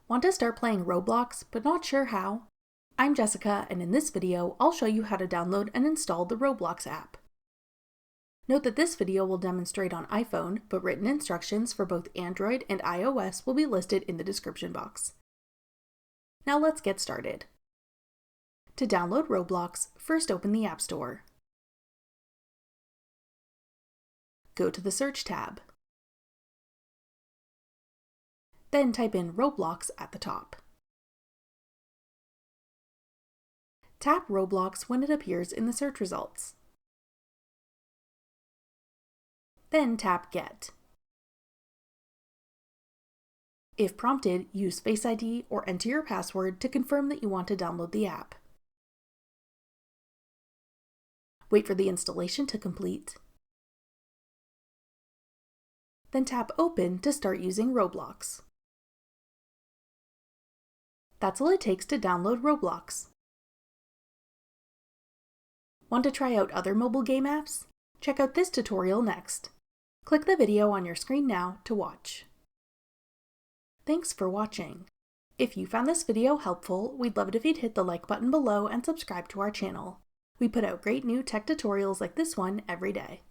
Want to start playing Roblox, but not sure how? I'm Jessica, and in this video, I'll show you how to download and install the Roblox app. Note that this video will demonstrate on iPhone, but written instructions for both Android and iOS will be listed in the description box. Now let's get started. To download Roblox, first open the App Store. Go to the Search tab. Then type in Roblox at the top. Tap Roblox when it appears in the search results. Then tap Get. If prompted, use Face ID or enter your password to confirm that you want to download the app. Wait for the installation to complete. Then tap Open to start using Roblox. That's all it takes to download Roblox. Want to try out other mobile game apps? Check out this tutorial next. Click the video on your screen now to watch. Thanks for watching. If you found this video helpful, we'd love it if you'd hit the like button below and subscribe to our channel. We put out great new tech tutorials like this one every day.